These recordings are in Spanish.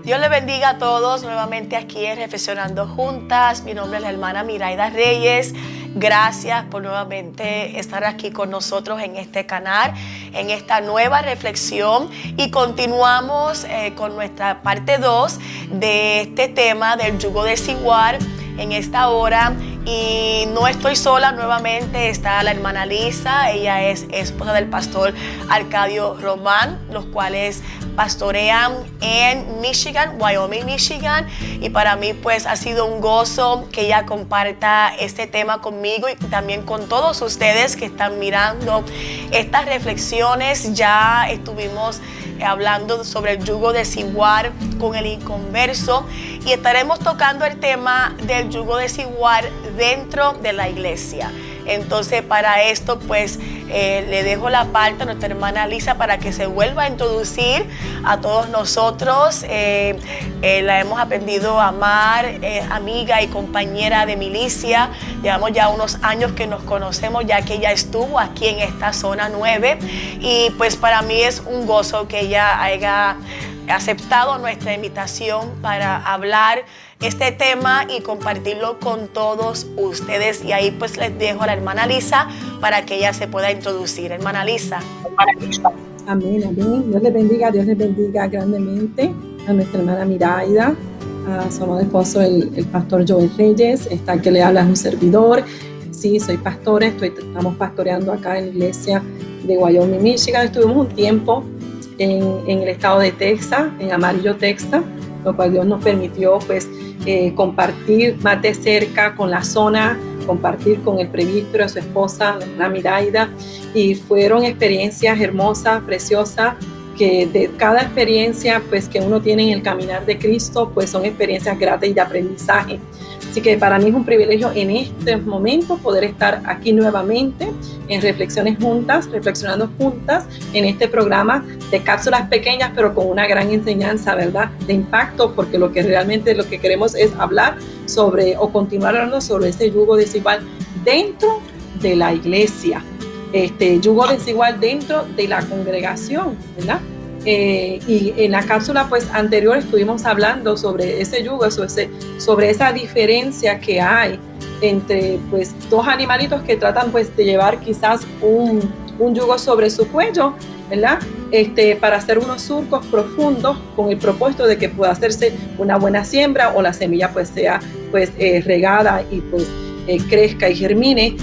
Dios les bendiga a todos nuevamente aquí en Reflexionando Juntas. Mi nombre es la hermana Miraida Reyes. Gracias por nuevamente estar aquí con nosotros en este canal, en esta nueva reflexión. Y continuamos con nuestra parte 2 de este tema del yugo desigual en esta hora. Y no estoy sola, nuevamente está la hermana Lisa. Ella es esposa del pastor Arcadio Román, los cuales pastorean en Michigan, Wyoming, Michigan. Y para mí pues ha sido un gozo que ella comparta este tema conmigo y también con todos ustedes que están mirando estas reflexiones. Ya estuvimos hablando sobre el yugo desigual con el inconverso y estaremos tocando el tema del yugo desigual dentro de la iglesia. Entonces para esto pues le dejo la parte a nuestra hermana Lisa para que se vuelva a introducir a todos nosotros. La hemos aprendido a amar, amiga y compañera de milicia. Llevamos ya unos años que nos conocemos, ya que ella estuvo aquí en esta zona 9 y pues para mí es un gozo que ella haya aceptado nuestra invitación para hablar este tema y compartirlo con todos ustedes. Y ahí pues les dejo a la hermana Lisa para que ella se pueda introducir. Hermana Lisa. Amén, amén. Dios les bendiga grandemente a nuestra hermana Miraida, a su amado esposo, el pastor Joel Reyes, está que le habla a un servidor. Sí, soy pastora, estamos pastoreando acá en la iglesia de Wyoming, Michigan. Estuvimos un tiempo en el estado de Texas, en Amarillo, Texas, lo cual Dios nos permitió pues compartir más de cerca con la zona, compartir con el presbítero, su esposa, la hermana Miraida, y fueron experiencias hermosas, preciosas, que de cada experiencia pues que uno tiene en el caminar de Cristo, pues son experiencias gratas y de aprendizaje. Así que para mí es un privilegio en este momento poder estar aquí nuevamente en reflexionando juntas en este programa de cápsulas pequeñas, pero con una gran enseñanza, ¿verdad? De impacto, porque lo que queremos es hablar sobre o continuar hablando sobre este yugo desigual dentro de la iglesia. Yugo desigual dentro de la congregación, ¿verdad? Y en la cápsula pues anterior estuvimos hablando sobre ese yugo, sobre esa diferencia que hay entre pues dos animalitos que tratan pues de llevar quizás un yugo sobre su cuello, ¿verdad? Para hacer unos surcos profundos con el propósito de que pueda hacerse una buena siembra o la semilla pues sea pues regada y pues crezca y germine.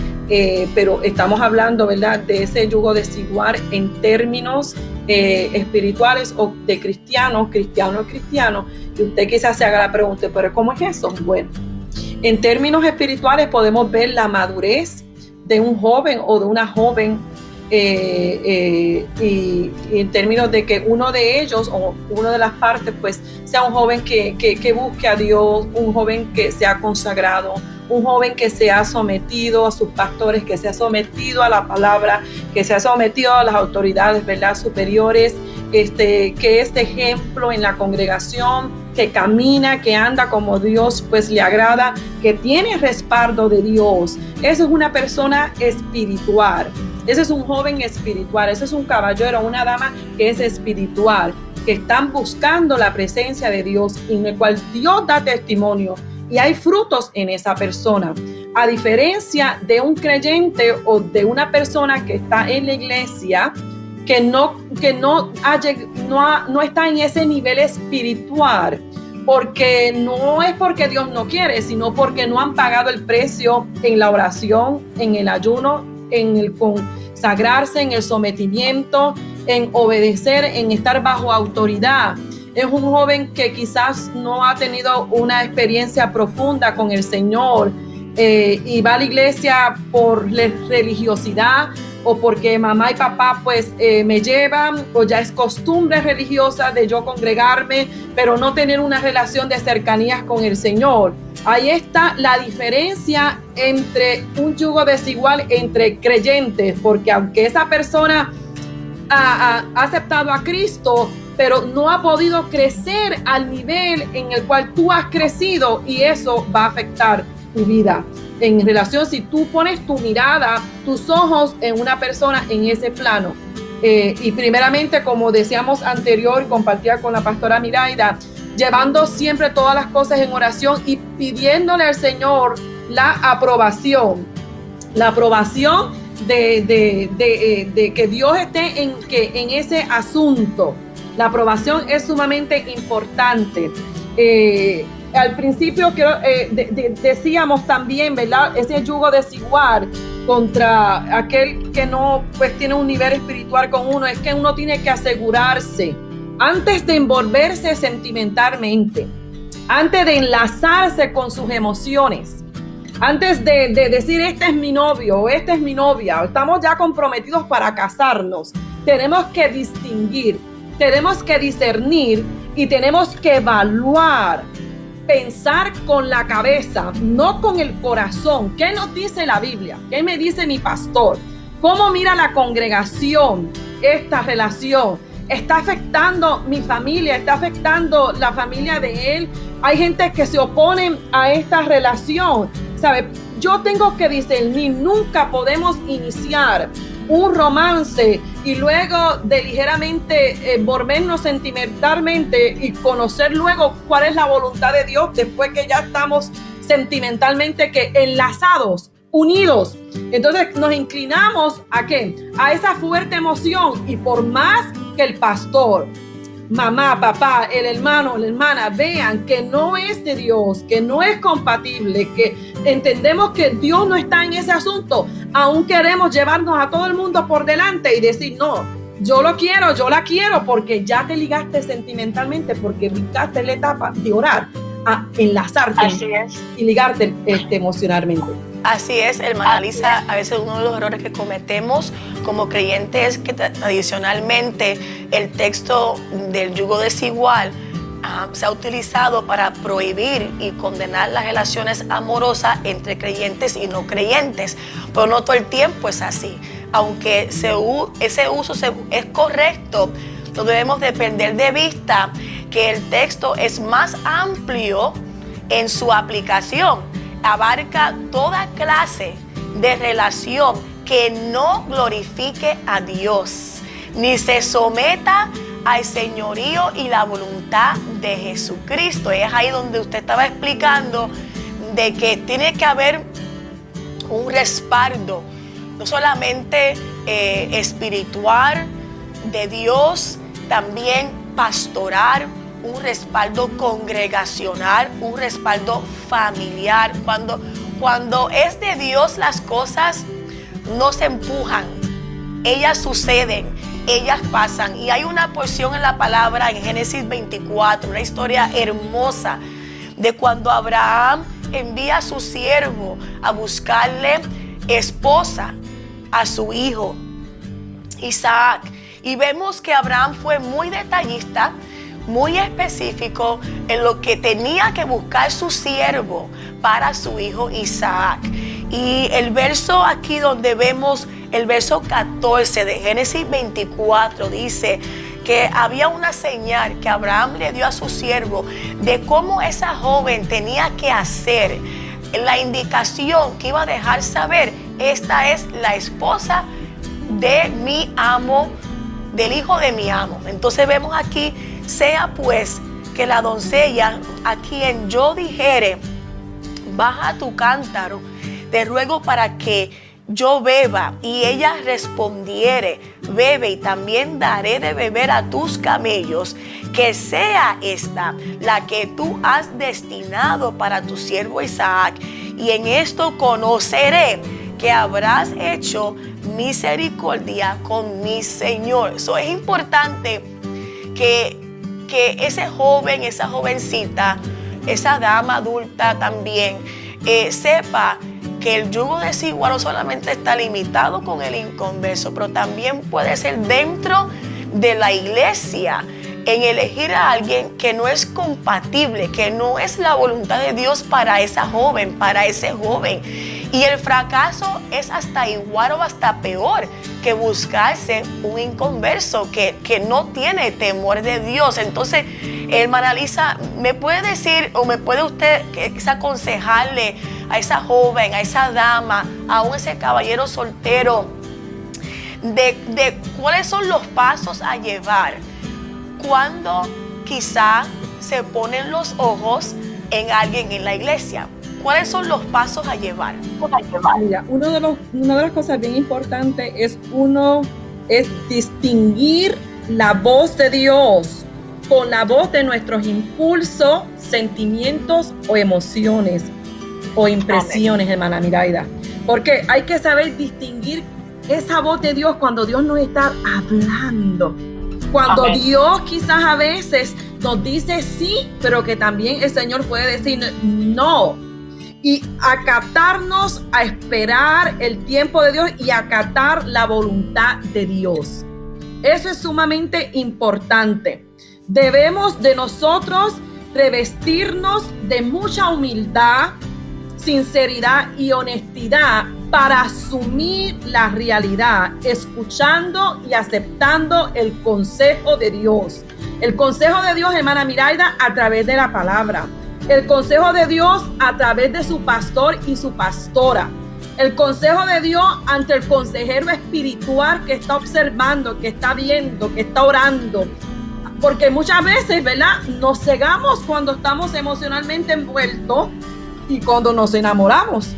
Pero estamos hablando, ¿verdad?, de ese yugo desigual en términos espirituales o de cristiano, y usted quizás se haga la pregunta, ¿pero cómo es eso? Bueno, en términos espirituales podemos ver la madurez de un joven o de una joven y en términos de que uno de ellos o una de las partes pues sea un joven que busque a Dios, un joven que sea consagrado, un joven que se ha sometido a sus pastores, que se ha sometido a la palabra, que se ha sometido a las autoridades, ¿verdad?, superiores, que es de ejemplo en la congregación, que camina, que anda como Dios pues le agrada, que tiene respaldo de Dios. Eso es una persona espiritual. Ese es un joven espiritual, ese es un caballero, una dama que es espiritual, que están buscando la presencia de Dios, en el cual Dios da testimonio y hay frutos en esa persona. A diferencia de un creyente o de una persona que está en la iglesia, que no está en ese nivel espiritual, porque no es porque Dios no quiere, sino porque no han pagado el precio en la oración, en el ayuno, en el consagrarse, en el sometimiento, en obedecer, en estar bajo autoridad. Es un joven que quizás no ha tenido una experiencia profunda con el Señor y va a la iglesia por la religiosidad o porque mamá y papá pues me llevan, o ya es costumbre religiosa de yo congregarme, pero no tener una relación de cercanías con el Señor. Ahí está la diferencia entre un yugo desigual entre creyentes, porque aunque esa persona ha aceptado a Cristo, pero no ha podido crecer al nivel en el cual tú has crecido, y eso va a afectar tu vida en relación si tú pones tu mirada, tus ojos en una persona en ese plano. Y primeramente, como decíamos anterior, compartía con la pastora Miraida, llevando siempre todas las cosas en oración y pidiéndole al Señor la aprobación de que Dios esté en ese asunto. La aprobación es sumamente importante. Al principio decíamos también, ¿verdad? Ese yugo desigual contra aquel que no pues tiene un nivel espiritual con uno, es que uno tiene que asegurarse antes de envolverse sentimentalmente, antes de enlazarse con sus emociones, antes de decir este es mi novio o esta es mi novia, estamos ya comprometidos para casarnos, tenemos que distinguir, tenemos que discernir y tenemos que evaluar, pensar con la cabeza, no con el corazón. ¿Qué nos dice la Biblia? ¿Qué me dice mi pastor? ¿Cómo mira la congregación esta relación? ¿Está afectando mi familia? ¿Está afectando la familia de él? Hay gente que se oponen a esta relación, ¿sabe? Yo tengo que discernir, nunca podemos iniciar un romance y luego de ligeramente volvernos sentimentalmente y conocer luego cuál es la voluntad de Dios después que ya estamos sentimentalmente enlazados, unidos. Entonces nos inclinamos ¿a qué? A esa fuerte emoción, y por más que el pastor, mamá, papá, el hermano, la hermana vean que no es de Dios, que no es compatible, que entendemos que Dios no está en ese asunto, aún queremos llevarnos a todo el mundo por delante y decir, no, yo lo quiero, yo la quiero, porque ya te ligaste sentimentalmente, porque brincaste la etapa de orar a enlazarte y ligarte emocionalmente. Así es, hermana Lisa, a veces uno de los errores que cometemos como creyentes es que tradicionalmente el texto del yugo desigual se ha utilizado para prohibir y condenar las relaciones amorosas entre creyentes y no creyentes, pero no todo el tiempo es así. Aunque ese uso es correcto, no debemos de perder de vista que el texto es más amplio en su aplicación. Abarca toda clase de relación que no glorifique a Dios, ni se someta al señorío y la voluntad de Jesucristo. Y es ahí donde usted estaba explicando de que tiene que haber un respaldo, no solamente espiritual de Dios, también pastoral, un respaldo congregacional, un respaldo familiar. Cuando es de Dios, las cosas no se empujan, ellas suceden, ellas pasan. Y hay una porción en la palabra en Génesis 24, una historia hermosa de cuando Abraham envía a su siervo a buscarle esposa a su hijo Isaac. Y vemos que Abraham fue muy detallista, muy específico en lo que tenía que buscar su siervo para su hijo Isaac. Y el verso aquí donde vemos el verso 14 de Génesis 24 dice que había una señal que Abraham le dio a su siervo de cómo esa joven tenía que hacer, la indicación que iba a dejar saber: esta es la esposa de mi amo, del hijo de mi amo. Entonces vemos aquí: sea pues que la doncella a quien yo dijere, baja tu cántaro, te ruego para que yo beba, y ella respondiere, bebe, y también daré de beber a tus camellos, que sea esta la que tú has destinado para tu siervo Isaac, y en esto conoceré que habrás hecho misericordia con mi Señor. Eso es importante que ese joven, esa jovencita, esa dama adulta también sepa que el yugo desigual no solamente está limitado con el inconverso, pero también puede ser dentro de la iglesia, en elegir a alguien que no es compatible, que no es la voluntad de Dios para esa joven, para ese joven. Y el fracaso es hasta igual o hasta peor que buscarse un inconverso que no tiene temor de Dios. Entonces, hermana Lisa, ¿me puede decir o me puede usted aconsejarle a esa joven, a esa dama, a ese caballero soltero, de cuáles son los pasos a llevar cuando quizá se ponen los ojos en alguien en la iglesia. ¿Cuáles son los pasos a llevar? Mira, una de las cosas bien importantes es distinguir la voz de Dios con la voz de nuestros impulsos, sentimientos o emociones o impresiones, hermana Miraida. Porque hay que saber distinguir esa voz de Dios cuando Dios nos está hablando. Cuando Dios quizás a veces nos dice sí, pero que también el Señor puede decir no. Y acatarnos a esperar el tiempo de Dios y acatar la voluntad de Dios. Eso es sumamente importante. Debemos de nosotros revestirnos de mucha humildad, sinceridad y honestidad para asumir la realidad, escuchando y aceptando el consejo de Dios. El consejo de Dios, hermana Miraida, a través de la palabra. El consejo de Dios a través de su pastor y su pastora. El consejo de Dios ante el consejero espiritual que está observando, que está viendo, que está orando. Porque muchas veces, ¿verdad?, nos cegamos cuando estamos emocionalmente envueltos y cuando nos enamoramos.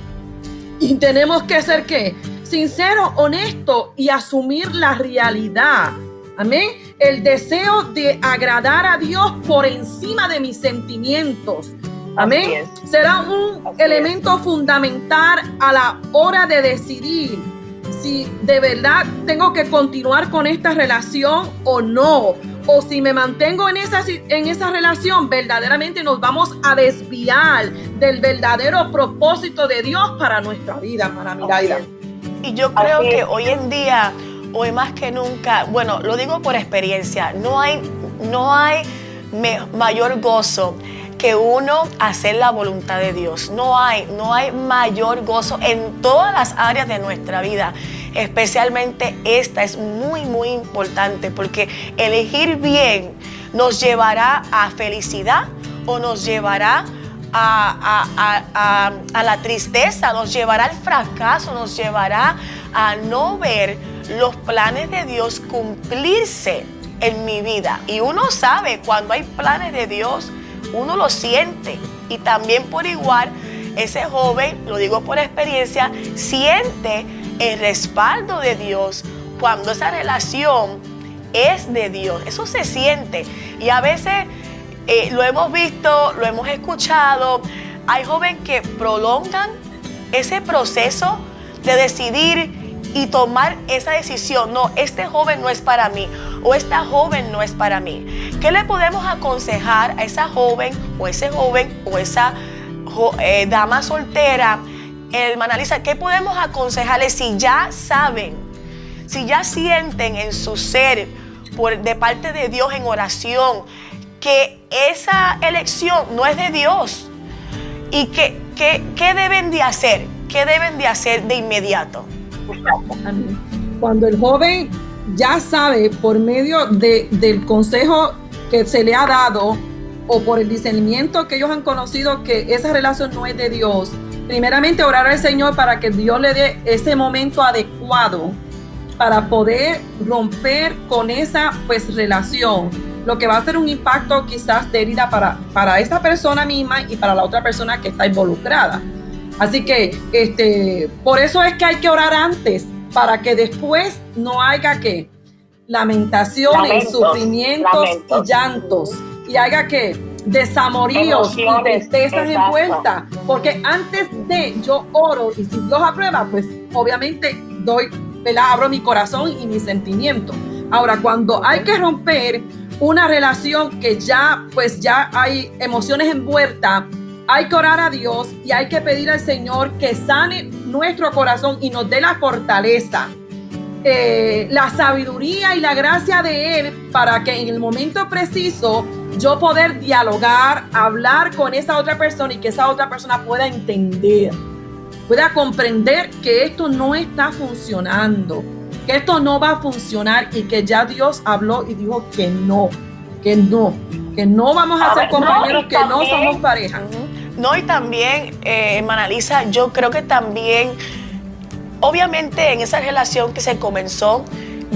Y tenemos que ser, ¿qué? Sinceros, honestos y asumir la realidad. Amén. El deseo de agradar a Dios por encima de mis sentimientos. Amén. Será un elemento fundamental a la hora de decidir si de verdad tengo que continuar con esta relación o no. O si me mantengo en esa relación, verdaderamente nos vamos a desviar del verdadero propósito de Dios para nuestra vida, hermana Miraida. Y yo creo que hoy en día, hoy más que nunca, bueno, lo digo por experiencia, no hay mayor gozo que uno hacer la voluntad de Dios. No hay mayor gozo en todas las áreas de nuestra vida. Especialmente esta es muy, muy importante, porque elegir bien nos llevará a felicidad o nos llevará a la tristeza, nos llevará al fracaso, nos llevará a no ver los planes de Dios cumplirse en mi vida. Y uno sabe cuando hay planes de Dios, uno lo siente. Y también por igual, ese joven, lo digo por experiencia, siente el respaldo de Dios cuando esa relación es de Dios. Eso se siente. Y a veces lo hemos visto, lo hemos escuchado. Hay jóvenes que prolongan ese proceso de decidir y tomar esa decisión. No, este joven no es para mí, o esta joven no es para mí. ¿Qué le podemos aconsejar a esa joven o ese joven o esa dama soltera? Hermana Lisa, ¿qué podemos aconsejarles si ya saben, si ya sienten en su ser de parte de Dios en oración que esa elección no es de Dios? ¿Y qué deben de hacer? ¿Qué deben de hacer de inmediato? Cuando el joven ya sabe por medio del consejo que se le ha dado o por el discernimiento que ellos han conocido que esa relación no es de Dios, primeramente orar al Señor para que Dios le dé ese momento adecuado para poder romper con esa relación, lo que va a ser un impacto quizás de herida para esa persona misma y para la otra persona que está involucrada. Así que por eso es que hay que orar antes, para que después no haya lamentaciones, sufrimientos y llantos, y haya desamoríos y tristezas envueltas, porque antes de yo oro y si Dios aprueba, pues obviamente abro mi corazón y mi sentimiento. Ahora, cuando hay que romper una relación que ya hay emociones envueltas, hay que orar a Dios y hay que pedir al Señor que sane nuestro corazón y nos dé la fortaleza, la sabiduría y la gracia de Él para que en el momento preciso yo poder dialogar, hablar con esa otra persona y que esa otra persona pueda entender, pueda comprender que esto no está funcionando, que esto no va a funcionar y que ya Dios habló y dijo que no vamos a ser compañeros, que no somos pareja. No, y también, hermana Lisa, yo creo que también obviamente en esa relación que se comenzó,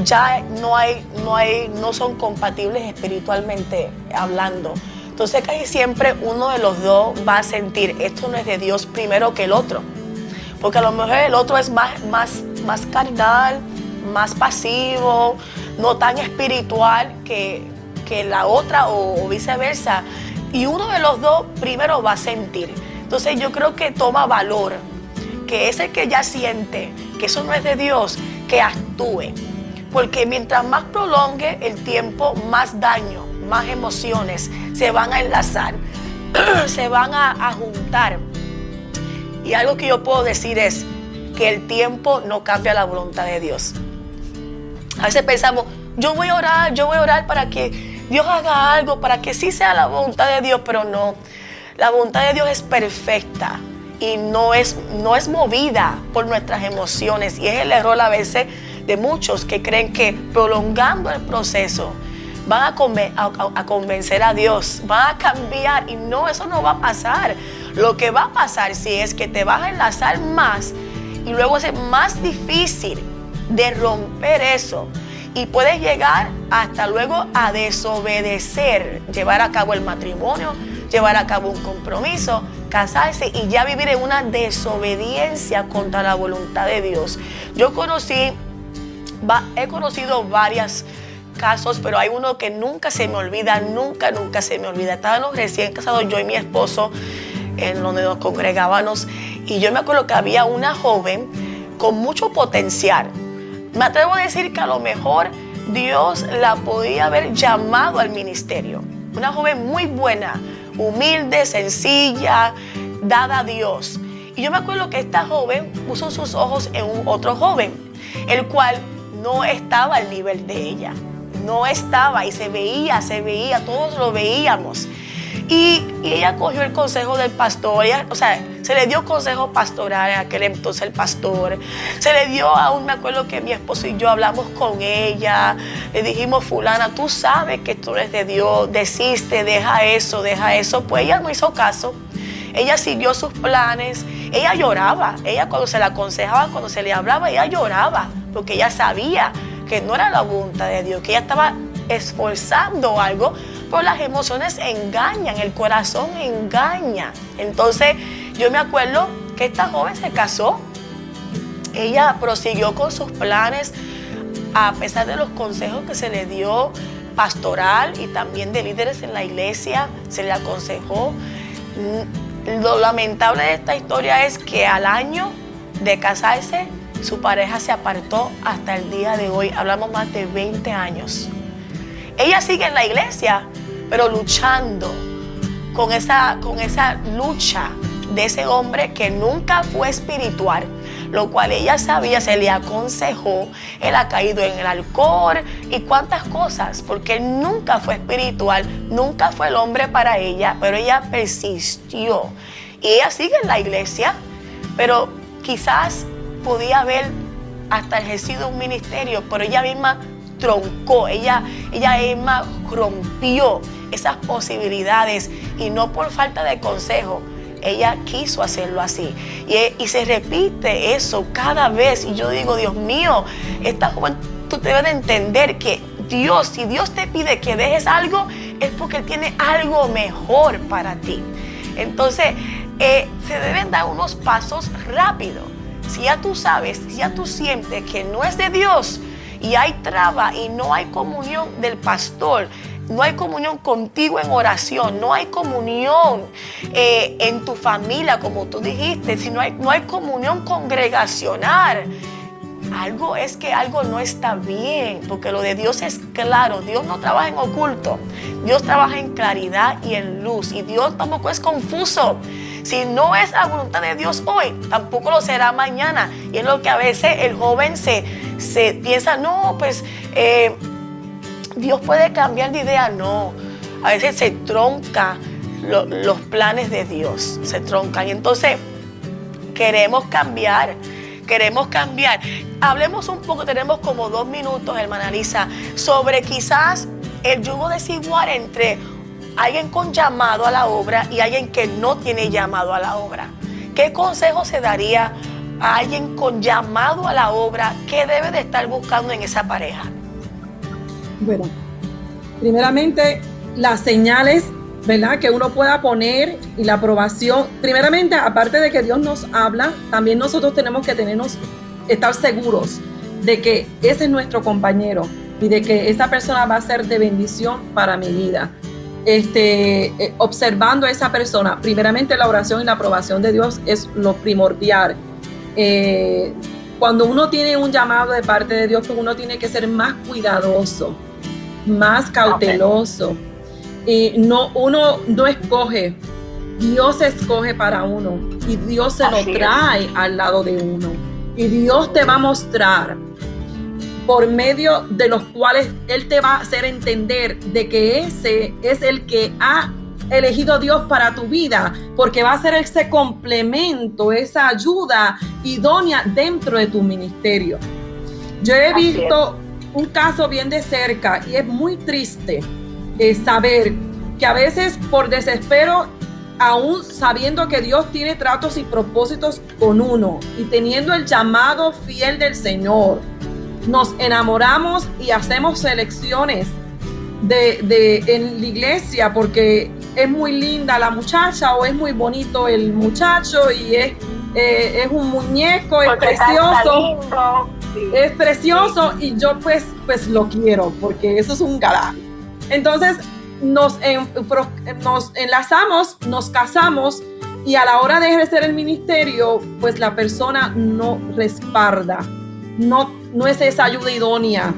ya no son compatibles espiritualmente hablando. Entonces casi siempre uno de los dos va a sentir, esto no es de Dios primero que el otro. Porque a lo mejor el otro es más carnal, más pasivo, no tan espiritual que la otra o viceversa. Y uno de los dos primero va a sentir. Entonces yo creo que toma valor, que ese que ya siente que eso no es de Dios, que actúe. Porque mientras más prolongue el tiempo, más daño, más emociones se van a enlazar, se van a juntar. Y algo que yo puedo decir es que el tiempo no cambia la voluntad de Dios. A veces pensamos, yo voy a orar para que Dios haga algo, para que sí sea la voluntad de Dios, pero no. La voluntad de Dios es perfecta y no es movida por nuestras emociones. Y es el error a veces de muchos que creen que prolongando el proceso van a convencer a Dios, van a cambiar, y no, eso no va a pasar. Lo que va a pasar sí es que te vas a enlazar más y luego es más difícil de romper eso y puedes llegar hasta luego a desobedecer, llevar a cabo el matrimonio, llevar a cabo un compromiso, casarse y ya vivir en una desobediencia contra la voluntad de Dios. He conocido varios casos, pero hay uno que nunca se me olvida, nunca se me olvida. Estábamos recién casados, yo y mi esposo, en donde nos congregábamos, y yo me acuerdo que había una joven con mucho potencial. Me atrevo a decir que a lo mejor Dios la podía haber llamado al ministerio. Una joven muy buena, humilde, sencilla, dada a Dios. Y yo me acuerdo que esta joven puso sus ojos en un otro joven, el cual no estaba al nivel de ella. No estaba, y se veía, todos lo veíamos. Y ella cogió el consejo del pastor, se le dio consejo pastoral en aquel entonces el pastor. Se le dio, aún me acuerdo que mi esposo y yo hablamos con ella, le dijimos, fulana, tú sabes que esto no es de Dios, desiste, deja eso. Pues ella no hizo caso, ella siguió sus planes, ella lloraba, ella cuando se le aconsejaba, cuando se le hablaba, ella lloraba, porque ella sabía que no era la voluntad de Dios, que ella estaba esforzando algo, pero las emociones engañan, el corazón engaña. Entonces yo me acuerdo que esta joven se casó, ella prosiguió con sus planes a pesar de los consejos que se le dio pastoral y también de líderes en la iglesia, se le aconsejó. Lo lamentable de esta historia es que al año de casarse, su pareja se apartó hasta el día de hoy. Hablamos más de 20 años. Ella sigue en la iglesia, pero luchando con esa lucha de ese hombre que nunca fue espiritual, lo cual ella sabía, se le aconsejó. Él ha caído en el alcohol y cuántas cosas, porque él nunca fue espiritual, nunca fue el hombre para ella, pero ella persistió. Y ella sigue en la iglesia, pero quizás podía haber hasta ejercido un ministerio, pero ella misma troncó, ella misma rompió esas posibilidades, y no por falta de consejo, ella quiso hacerlo así. Y se repite eso cada vez, y yo digo, Dios mío, esta juventud debe de entender que Dios, si Dios te pide que dejes algo, es porque Él tiene algo mejor para ti. Entonces, se deben dar unos pasos rápidos. Si ya tú sabes, si ya tú sientes que no es de Dios y hay traba y no hay comunión del pastor, no hay comunión contigo en oración, no hay comunión en tu familia, como tú dijiste, si no hay comunión congregacional, algo no está bien, porque lo de Dios es claro. Dios no trabaja en oculto, Dios trabaja en claridad y en luz, y Dios tampoco es confuso. Si no es la voluntad de Dios hoy, tampoco lo será mañana. Y es lo que a veces el joven se piensa, no, pues Dios puede cambiar de idea. No, a veces se troncan los planes de Dios, se troncan. Y entonces queremos cambiar. Hablemos un poco, tenemos como 2 minutos, hermana Lisa, sobre quizás el yugo desigual entre alguien con llamado a la obra y alguien que no tiene llamado a la obra. ¿Qué consejo se daría a alguien con llamado a la obra, ¿qué debe de estar buscando en esa pareja? Bueno, primeramente las señales, ¿verdad?, que uno pueda poner y la aprobación. Primeramente, aparte de que Dios nos habla, también nosotros tenemos que estar seguros de que ese es nuestro compañero y de que esa persona va a ser de bendición para mi vida. Observando a esa persona, primeramente la oración y la aprobación de Dios es lo primordial. Cuando uno tiene un llamado de parte de Dios, pues uno tiene que ser más cuidadoso, más cauteloso. Y uno no escoge, Dios escoge para uno y Dios se lo trae al lado de uno. Y Dios te va a mostrar por medio de los cuales Él te va a hacer entender de que ese es el que ha elegido Dios para tu vida, porque va a ser ese complemento, esa ayuda idónea dentro de tu ministerio. Yo he visto un caso bien de cerca y es muy triste saber que a veces por desespero, aún sabiendo que Dios tiene tratos y propósitos con uno y teniendo el llamado fiel del Señor, nos enamoramos y hacemos selecciones en la iglesia porque es muy linda la muchacha o es muy bonito el muchacho y es un muñeco, es precioso. Sí. Es precioso y yo pues lo quiero porque eso es un galán. Entonces nos enlazamos, nos casamos y a la hora de ejercer el ministerio, pues la persona no respalda, no es esa ayuda idónea.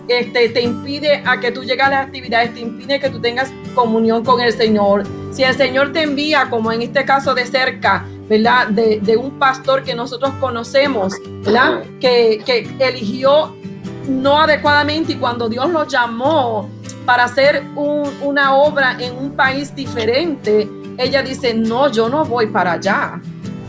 Te impide a que tú llegues a las actividades, te impide que tú tengas comunión con el Señor. Si el Señor te envía, como en este caso de cerca, ¿verdad?, de un pastor que nosotros conocemos, ¿verdad?, que eligió no adecuadamente, y cuando Dios lo llamó para hacer una obra en un país diferente, ella dice, no, yo no voy para allá.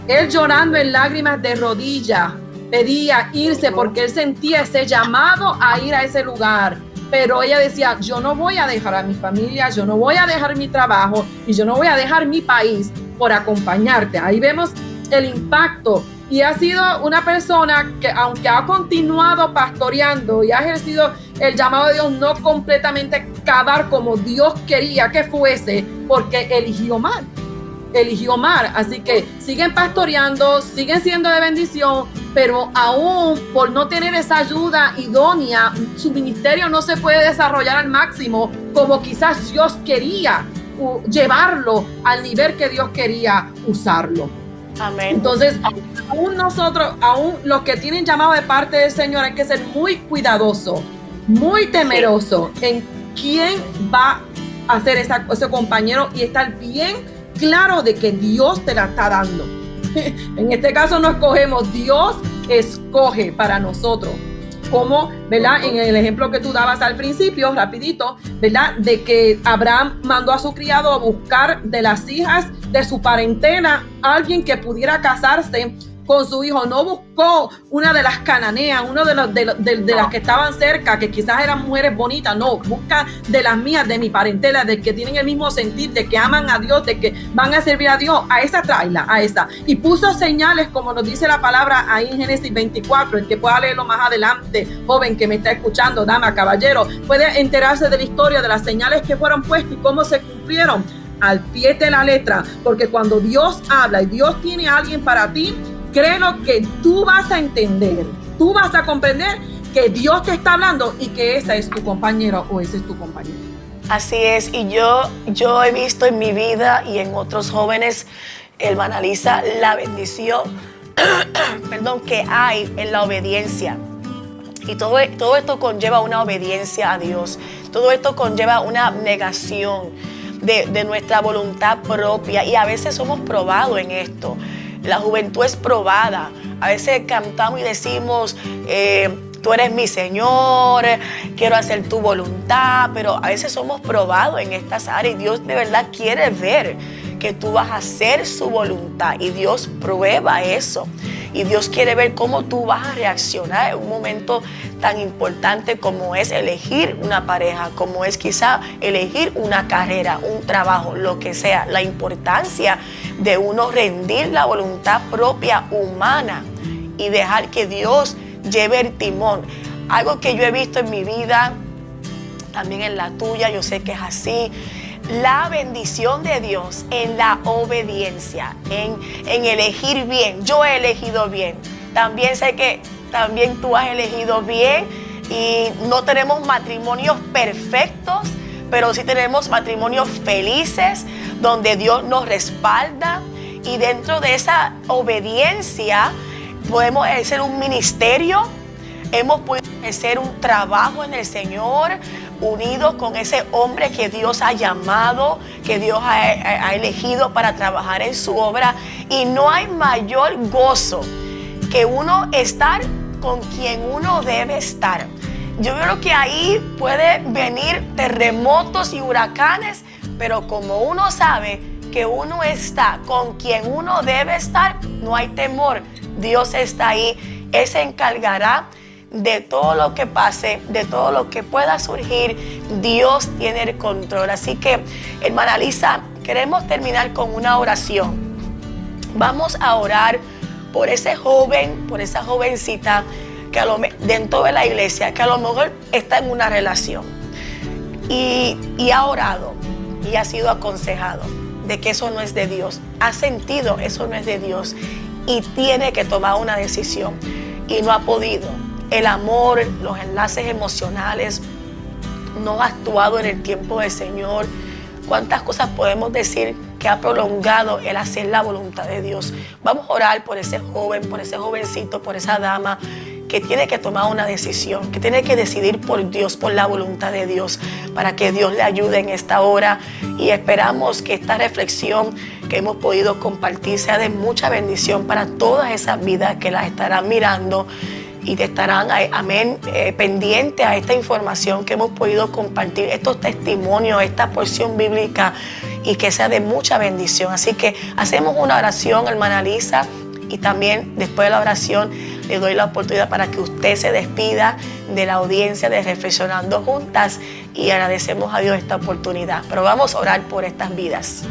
Él llorando en lágrimas de rodillas, pedía irse porque él sentía ese llamado a ir a ese lugar. Pero ella decía, yo no voy a dejar a mi familia, yo no voy a dejar mi trabajo y yo no voy a dejar mi país por acompañarte. Ahí vemos el impacto. Y ha sido una persona que, aunque ha continuado pastoreando y ha ejercido el llamado de Dios, no completamente acabar como Dios quería que fuese, porque eligió mal. Así que siguen pastoreando, siguen siendo de bendición, pero aún por no tener esa ayuda idónea, su ministerio no se puede desarrollar al máximo como quizás Dios quería llevarlo al nivel que Dios quería usarlo. Amén. Entonces, aún los que tienen llamado de parte del Señor, hay que ser muy cuidadoso, muy temeroso en quién va a ser ese compañero y estar bien claro de que Dios te la está dando. En este caso no escogemos, Dios escoge para nosotros. Como, ¿verdad?, en el ejemplo que tú dabas al principio, rapidito, ¿verdad?, de que Abraham mandó a su criado a buscar de las hijas de su parentela a alguien que pudiera casarse con su hijo. No buscó una de las cananeas, uno de las que estaban cerca, que quizás eran mujeres bonitas. No, busca de las mías, de mi parentela, de que tienen el mismo sentir, de que aman a Dios, de que van a servir a Dios. A esa tráela, a esa. Y puso señales, como nos dice la palabra ahí en Génesis 24. El que pueda leerlo más adelante, joven que me está escuchando, dama, caballero, puede enterarse de la historia, de las señales que fueron puestas y cómo se cumplieron al pie de la letra. Porque cuando Dios habla y Dios tiene a alguien para ti, créelo que tú vas a entender, tú vas a comprender que Dios te está hablando y que esa es tu compañero o ese es tu compañero. Así es, y yo he visto en mi vida y en otros jóvenes, hermana Lisa, la bendición que hay en la obediencia. Y todo esto conlleva una obediencia a Dios. Todo esto conlleva una negación de nuestra voluntad propia. Y a veces somos probados en esto. La juventud es probada. A veces cantamos y decimos, tú eres mi Señor, quiero hacer tu voluntad. Pero a veces somos probados en estas áreas. Y Dios de verdad quiere ver que tú vas a hacer su voluntad. Y Dios prueba eso. Y Dios quiere ver cómo tú vas a reaccionar en un momento tan importante como es elegir una pareja, como es quizá elegir una carrera, un trabajo, lo que sea. La importancia de uno rendir la voluntad propia humana y dejar que Dios lleve el timón. Algo que yo he visto en mi vida, también en la tuya, yo sé que es así. La bendición de Dios en la obediencia, en elegir bien. Yo he elegido bien. También sé que también tú has elegido bien, y no tenemos matrimonios perfectos, pero sí tenemos matrimonios felices donde Dios nos respalda, y dentro de esa obediencia podemos hacer un ministerio, hemos podido hacer un trabajo en el Señor, unidos con ese hombre que Dios ha llamado, que Dios ha elegido para trabajar en su obra. Y no hay mayor gozo que uno estar con quien uno debe estar. Yo creo que ahí puede venir terremotos y huracanes, pero como uno sabe que uno está con quien uno debe estar, no hay temor. Dios está ahí. Él se encargará de todo lo que pase, de todo lo que pueda surgir. Dios tiene el control. Así que, hermana Lisa, queremos terminar con una oración. Vamos a orar por ese joven, por esa jovencita que dentro de la iglesia, que a lo mejor está en una relación y ha orado y ha sido aconsejado de que eso no es de Dios, ha sentido eso no es de Dios, y tiene que tomar una decisión y no ha podido. El amor, los enlaces emocionales, no ha actuado en el tiempo del Señor. ¿Cuántas cosas podemos decir que ha prolongado el hacer la voluntad de Dios? Vamos a orar por ese joven, por ese jovencito, por esa dama que tiene que tomar una decisión, que tiene que decidir por Dios, por la voluntad de Dios, para que Dios le ayude en esta hora. Y esperamos que esta reflexión que hemos podido compartir sea de mucha bendición para todas esas vidas que las estarán mirando y te estarán, amén, pendientes a esta información que hemos podido compartir, estos testimonios, esta porción bíblica, y que sea de mucha bendición. Así que hacemos una oración, hermana Lisa, y también después de la oración le doy la oportunidad para que usted se despida de la audiencia de Reflexionando Juntas, y agradecemos a Dios esta oportunidad. Pero vamos a orar por estas vidas.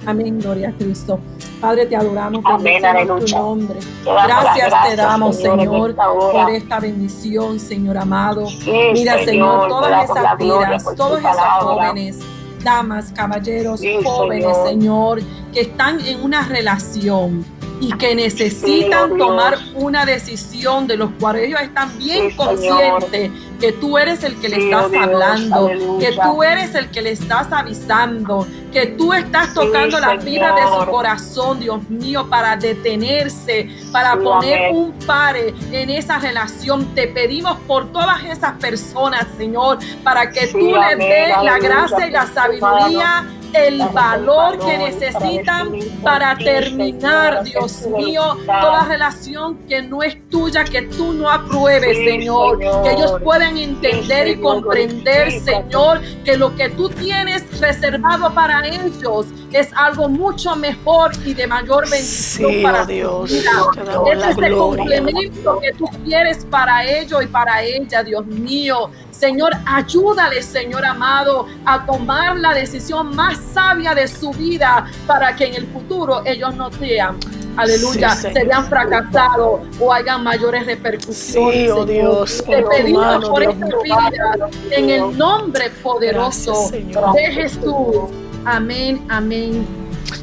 Amén, gloria a Cristo. Padre, te adoramos, amén, bendecimos tu nombre. Gracias te damos, Señor, por esta bendición, Señor amado. Sí, mira, Señor, todas esas vidas, todos esos palabra. jóvenes, damas, caballeros, Sí, jóvenes, Señor, que están en una relación y que necesitan Sí, tomar una decisión, de los cuales ellos están bien Sí, conscientes que tú eres el que le Sí, estás Dios, hablando, aleluya. que tú eres el que le estás avisando, que tú estás Sí, tocando la fibra de su Señor. corazón, Dios mío, para detenerse, para Sí, poner amén. un pare en esa relación. Te pedimos por todas esas personas, Señor, para que Sí, tú les amén, des la aleluya, gracia y la sabiduría, el valor que necesitan para terminar, Dios mío, toda relación que no es tuya, que tú no apruebes, Sí, Señor, Señor. que ellos puedan entender Sí, y Señor, comprender, glorifícate. Señor, que lo que tú tienes reservado para ellos es algo mucho mejor y de mayor bendición Sí, para oh Dios, su vida. te damos Es la ese gloria. complemento que tú quieres para ellos y para ella, Dios mío. Señor, ayúdales, Señor amado, a tomar la decisión más sabia de su vida, para que en el futuro ellos no sean, aleluya, Sí, Señor. sean fracasados o hayan mayores repercusiones. Sí, oh Señor. Dios, Te por tu pedimos mano, por Dios esta mío. vida, en el nombre poderoso Gracias, Señor. de Jesús. Amén, amén.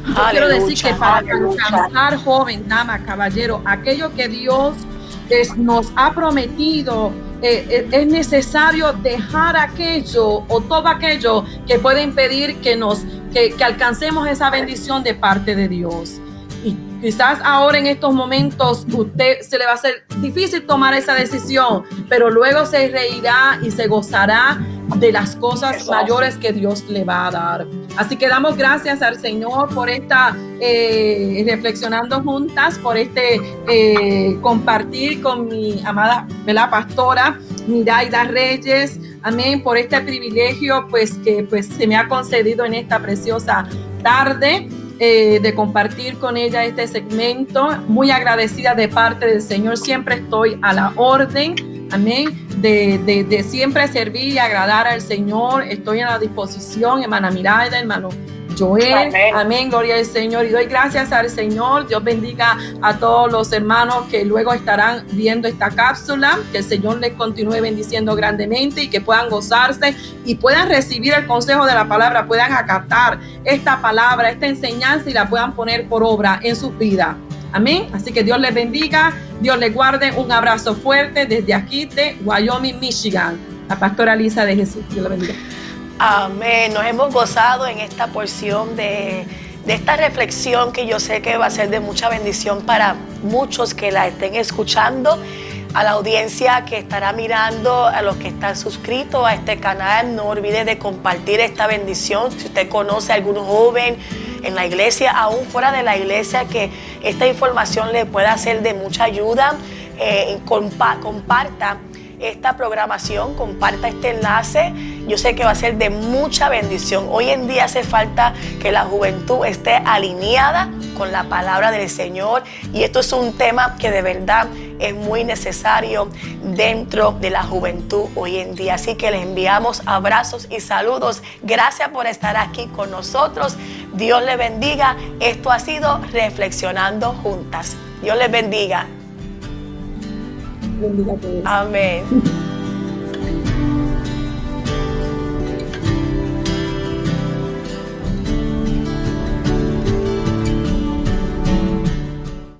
Yo quiero decir que Aleluya. para Aleluya. alcanzar, joven, dama, caballero, aquello que Dios nos ha prometido, es necesario dejar aquello o todo aquello que puede impedir que alcancemos esa bendición de parte de Dios. Y quizás ahora en estos momentos usted se le va a hacer difícil tomar esa decisión, pero luego se reirá y se gozará de las cosas mayores que Dios le va a dar. Así que damos gracias al Señor por esta reflexionando juntas, por este compartir con mi amada, ¿verdad?, pastora Miraida Reyes. Amén, por este privilegio que se me ha concedido en esta preciosa tarde. De compartir con ella este segmento. Muy agradecida de parte del Señor. Siempre estoy a la orden, amén, de siempre servir y agradar al Señor. Estoy a la disposición, hermana Miraida, hermano Joel. Amén. Amén, gloria al Señor. Y doy gracias al Señor. Dios bendiga a todos los hermanos que luego estarán viendo esta cápsula. Que el Señor les continúe bendiciendo grandemente y que puedan gozarse y puedan recibir el consejo de la palabra, puedan acatar esta palabra, esta enseñanza y la puedan poner por obra en sus vidas. Amén. Así que Dios les bendiga, Dios les guarde. Un abrazo fuerte desde aquí de Wyoming, Michigan. La pastora Lisa de Jesús. Dios la bendiga. Amén. Nos hemos gozado en esta porción de esta reflexión que yo sé que va a ser de mucha bendición para muchos que la estén escuchando, a la audiencia que estará mirando, a los que están suscritos a este canal. No olvide de compartir esta bendición. Si usted conoce a algún joven en la iglesia, aún fuera de la iglesia, que esta información le pueda ser de mucha ayuda, comparta esta programación, comparta este enlace. Yo sé que va a ser de mucha bendición. Hoy en día hace falta que la juventud esté alineada con la palabra del Señor, y esto es un tema que de verdad es muy necesario dentro de la juventud hoy en día. Así que les enviamos abrazos y saludos. Gracias por estar aquí con nosotros. Dios les bendiga. Esto ha sido Reflexionando Juntas. Dios les bendiga. Bendiga a todos. Amén.